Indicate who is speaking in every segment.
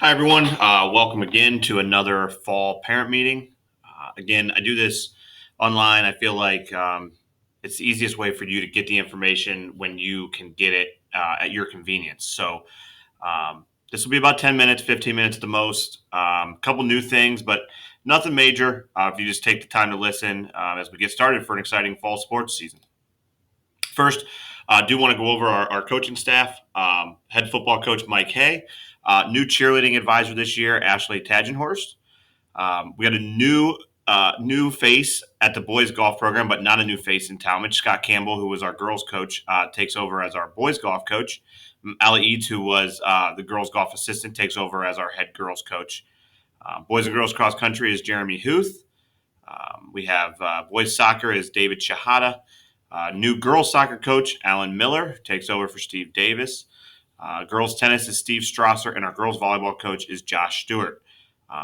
Speaker 1: Hi, everyone. Welcome again to another fall parent meeting. Again, I do this online. I feel like it's the easiest way for you to get the information when you can get it at your convenience. So, this will be about 10 minutes, 15 minutes at the most. A couple new things, but nothing major. If you just take the time to listen as we get started for an exciting fall sports season. First, I do want to go over our coaching staff. Head football coach Mike Hay, new cheerleading advisor this year, Ashley Tagenhorst. We got a new face at the boys golf program, but not a new face in Talmadge. Scott Campbell, who was our girls coach, takes over as our boys golf coach. Ali Eads, who was the girls golf assistant, takes over as our head girls coach. Boys and girls cross country is Jeremy Huth. We have boys soccer is David Shahada. New girls soccer coach Alan Miller takes over for Steve Davis. Girls tennis is Steve Strasser, and our girls volleyball coach is Josh Stewart.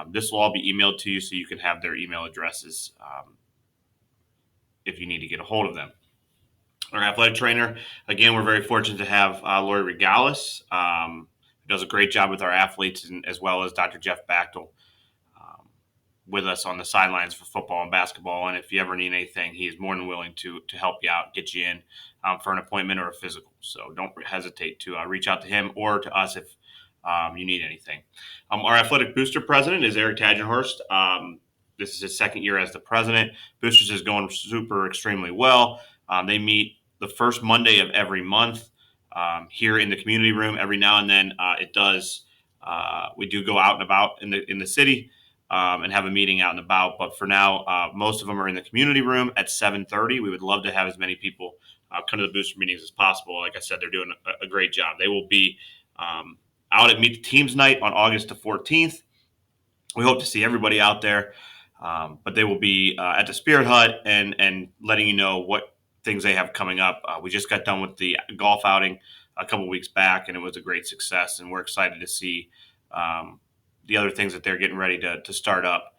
Speaker 1: This will all be emailed to you so you can have their email addresses if you need to get a hold of them. Our athletic trainer, again, we're very fortunate to have Lori Regalis, who does a great job with our athletes, and, as well as Dr. Jeff Bachtel with us on the sidelines for football and basketball. And if you ever need anything, he is more than willing to help you out, get you in for an appointment or a physical. So don't hesitate to reach out to him or to us if you need anything. Our athletic booster president is Eric Tagenhorst. This is his second year as the president. Boosters is going extremely well. They meet the first Monday of every month here in the community room. Every now and then we do go out and about in the city and have a meeting out and about. But for now, most of them are in the community room at 7:30. We would love to have as many people come to the booster meetings as possible. Like I said, they're doing a great job. They will be out at Meet the Teams night on August the 14th. We hope to see everybody out there, but they will be at the Spirit Hut and letting you know what things they have coming up. We just got done with the golf outing a couple weeks back, and it was a great success, and we're excited to see the other things that they're getting ready to start up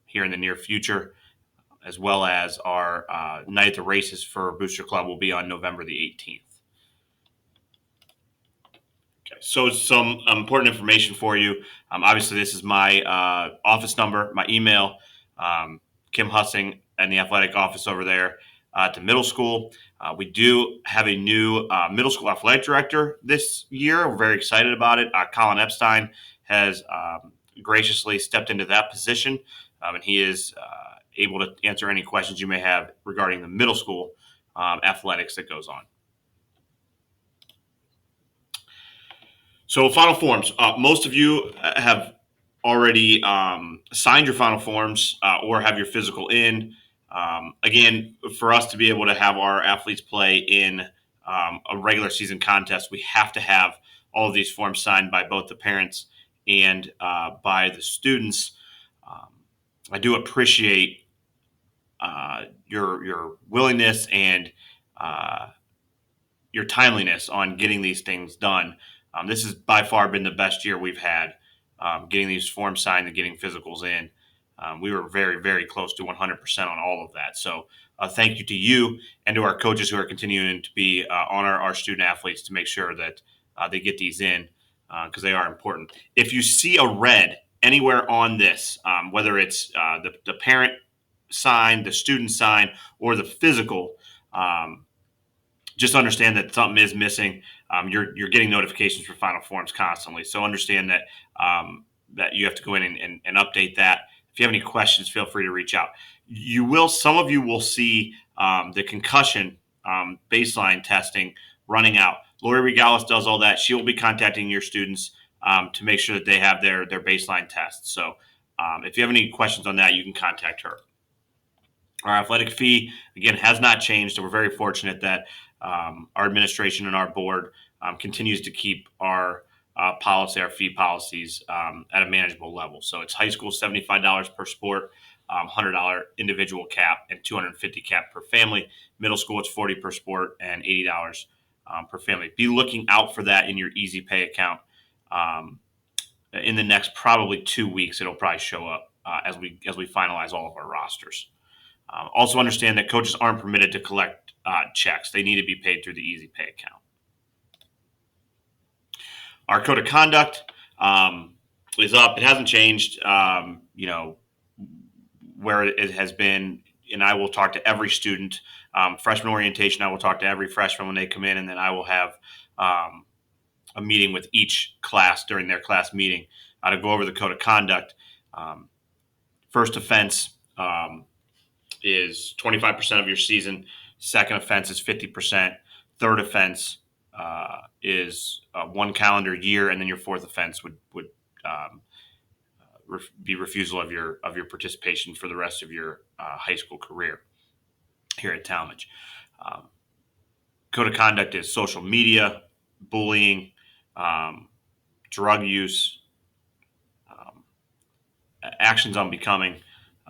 Speaker 1: here in the near future, as well as our night at the races for Booster Club will be on November the 18th. Okay, so some important information for you. Obviously, this is my office number, my email. Kim Hussing and the athletic office over there at the middle school. We do have a new middle school athletic director this year. We're very excited about it. Colin Epstein has graciously stepped into that position, and he is able to answer any questions you may have regarding the middle school athletics that goes on. So final forms. Most of you have already signed your final forms or have your physical in. Again, for us to be able to have our athletes play in a regular season contest, we have to have all of these forms signed by both the parents and by the students. I do appreciate your willingness and your timeliness on getting these things done. This has by far been the best year we've had getting these forms signed and getting physicals in. We were very, very close to 100% on all of that. So thank you to you and to our coaches who are continuing to be on our student athletes to make sure that they get these in because they are important. If you see a red anywhere on this, whether it's the parent sign, the student sign, or the physical, just understand that something is missing. You're getting notifications for final forms constantly. So understand that that you have to go in and update that. If you have any questions, feel free to reach out. Some of you will see the concussion baseline testing running out. Lori Regalis does all that. She will be contacting your students to make sure that they have their baseline tests. So if you have any questions on that, you can contact her. Our athletic fee, again, has not changed. So we're very fortunate that our administration and our board continues to keep our our fee policies at a manageable level. So it's high school $75 per sport, $100 individual cap, and $250 cap per family. Middle school it's $40 per sport and $80 per family. Be looking out for that in your Easy Pay account. In the next probably 2 weeks, it'll probably show up as we finalize all of our rosters. Also understand that coaches aren't permitted to collect checks. They need to be paid through the Easy Pay account. Our code of conduct, is up. It hasn't changed. Where it has been, and I will talk to every student. Freshman orientation, I will talk to every freshman when they come in, and then I will have um, a meeting with each class during their class meeting to go over the code of conduct. Um, First offense is 25% of your season. Second offense is 50%. Third offense is 1 calendar year, and then your fourth offense would um, be refusal of your participation for the rest of your high school career here at Talmadge. Um, Code of conduct is social media, bullying, um, drug use, um, actions on becoming.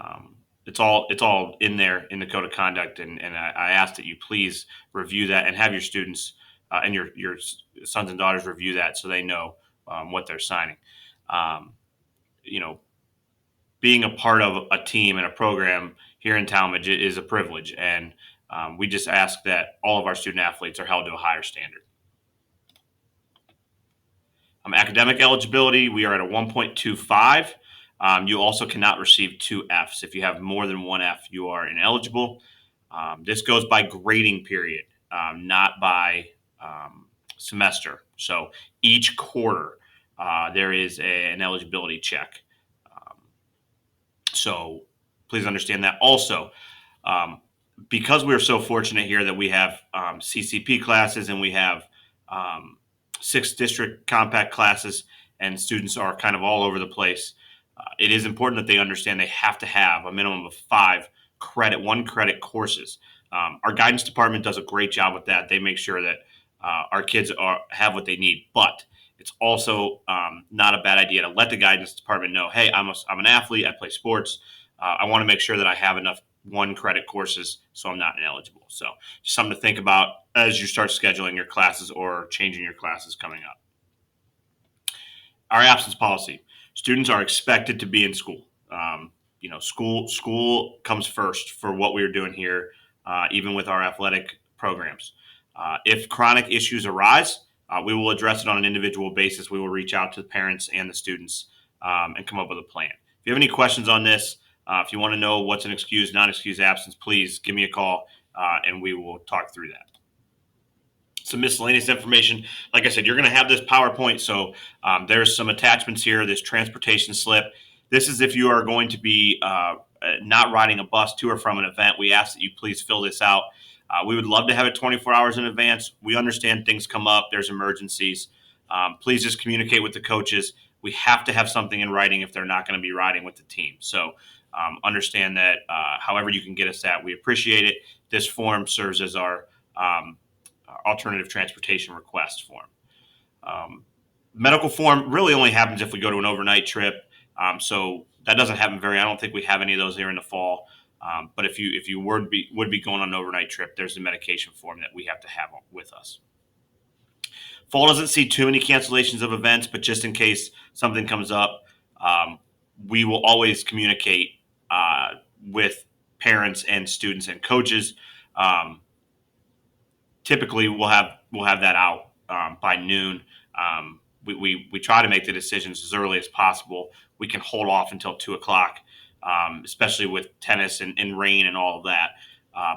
Speaker 1: Um, it's all in there in the code of conduct, and I ask that you please review that and have your students and your sons and daughters review that so they know what they're signing. Um, you know, Being a part of a team and a program here in Talmadge is a privilege, and we just ask that all of our student athletes are held to a higher standard. Academic eligibility, we are at a 1.25. You also cannot receive two Fs. If you have more than one F, you are ineligible. This goes by grading period, not by semester. So each quarter, there is an eligibility check. Um, so please understand that. Also, um, because we're so fortunate here that we have CCP classes and we have um, six district compact classes, and students are kind of all over the place. It is important that they understand they have to have a minimum of 1 credit courses. Our guidance department does a great job with that. They make sure that our kids have what they need, but it's also not a bad idea to let the guidance department know, hey, I'm an athlete, I play sports. I want to make sure that I have enough 1 credit courses so I'm not ineligible. So just something to think about as you start scheduling your classes or changing your classes coming up. Our absence policy: students are expected to be in school. School comes first for what we're doing here, even with our athletic programs. If chronic issues arise, we will address it on an individual basis. We will reach out to the parents and the students and come up with a plan. If you have any questions on this, if you want to know what's an excused, non-excused absence, please give me a call and we will talk through that. Some miscellaneous information. Like I said, you're going to have this PowerPoint. So there's some attachments here. This transportation slip. This is if you are going to be not riding a bus to or from an event. We ask that you please fill this out. We would love to have it 24 hours in advance. We understand things come up. There's emergencies. Please just communicate with the coaches. We have to have something in writing if they're not going to be riding with the team. So understand that however you can get us that, we appreciate it. This form serves as our alternative transportation request form. Um, Medical form really only happens if we go to an overnight trip. So that doesn't happen I don't think we have any of those here in the fall. But if you would be going on an overnight trip, there's a medication form that we have to have with us. Fall doesn't see too many cancellations of events, but just in case something comes up, we will always communicate with parents and students and coaches. Typically, we'll have that out by noon. We try to make the decisions as early as possible. We can hold off until 2 o'clock, especially with tennis and rain and all of that.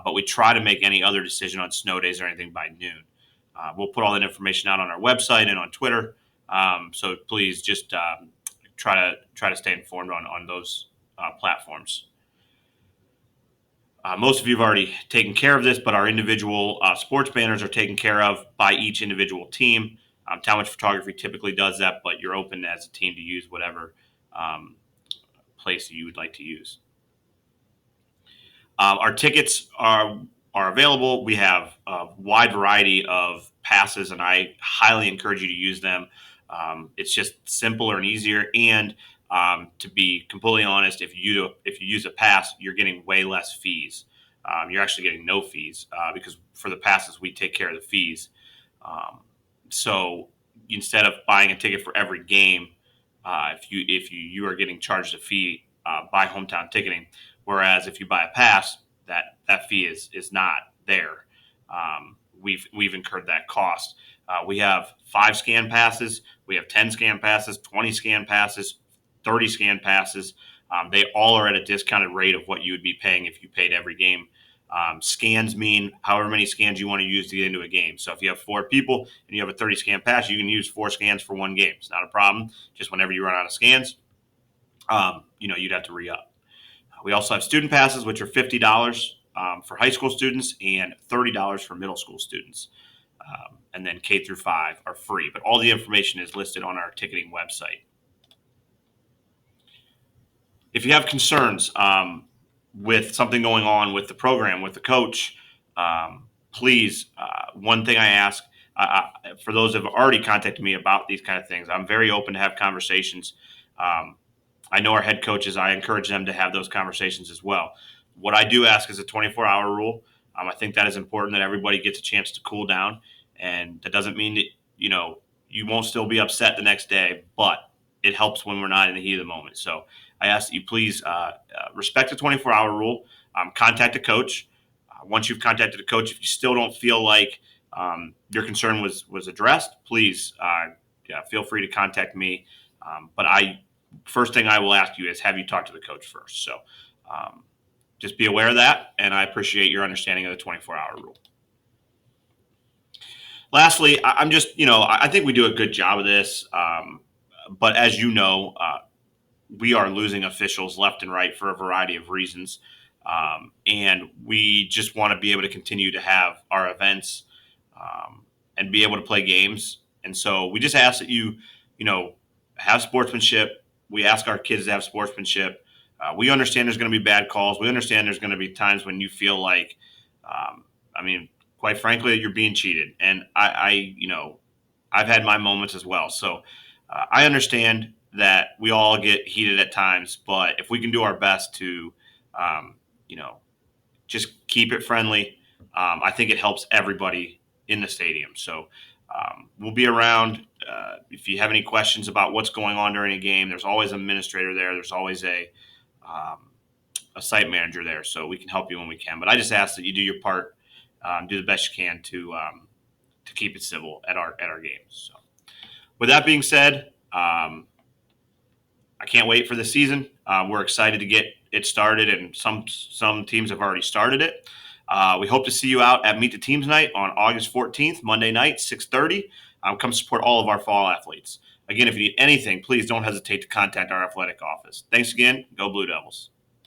Speaker 1: But we try to make any other decision on snow days or anything by noon. We'll put all that information out on our website and on Twitter. So please just try to stay informed on those platforms. Most of you have already taken care of this, but our individual sports banners are taken care of by each individual team. Talmadge Photography typically does that, but you're open as a team to use whatever um, place you would like to use. Our tickets are available. We have a wide variety of passes, and I highly encourage you to use them. It's just simpler and easier. And to be completely honest, if you use a pass, you're getting way less fees. You're actually getting no fees because for the passes we take care of the fees. So instead of buying a ticket for every game, if you are getting charged a fee by hometown ticketing, whereas if you buy a pass, that fee is not there. We've incurred that cost. We have 5 scan passes, we have 10 scan passes, 20 scan passes, 30 scan passes. They all are at a discounted rate of what you would be paying if you paid every game. Scans mean however many scans you want to use to get into a game. So if you have 4 people and you have a 30 scan pass, you can use 4 scans for one game. It's not a problem. Just whenever you run out of scans, you'd have to re-up. We also have student passes, which are $50 for high school students and $30 for middle school students. And then K through 5 are free. But all the information is listed on our ticketing website. If you have concerns with something going on with the program, with the coach, please, one thing I ask for those who have already contacted me about these kind of things, I'm very open to have conversations. I know our head coaches, I encourage them to have those conversations as well. What I do ask is a 24-hour rule. I think that is important, that everybody gets a chance to cool down. And that doesn't mean that, you won't still be upset the next day, but it helps when we're not in the heat of the moment. So I ask that you please respect the 24-hour rule. Contact a coach. Once you've contacted a coach, if you still don't feel like your concern was addressed, please feel free to contact me. But first thing I will ask you is, have you talked to the coach first? So just be aware of that, and I appreciate your understanding of the 24-hour rule. Lastly, I'm just, I think we do a good job of this. But as you know, we are losing officials left and right for a variety of reasons. And we just want to be able to continue to have our events and be able to play games. And so we just ask that you have sportsmanship. We ask our kids to have sportsmanship. We understand there's going to be bad calls. We understand there's going to be times when you feel like, quite frankly, you're being cheated. And I've had my moments as well. So I understand that we all get heated at times, but if we can do our best to, just keep it friendly, I think it helps everybody in the stadium. So we'll be around. If you have any questions about what's going on during a game, there's always an administrator there. There's always a site manager there, so we can help you when we can. But I just ask that you do your part, do the best you can to keep it civil at our games. So, with that being said, I can't wait for the season. We're excited to get it started, and some teams have already started it. We hope to see you out at Meet the Teams Night on August 14th, Monday night, 6:30. Come support all of our fall athletes. Again, if you need anything, please don't hesitate to contact our athletic office. Thanks again. Go Blue Devils.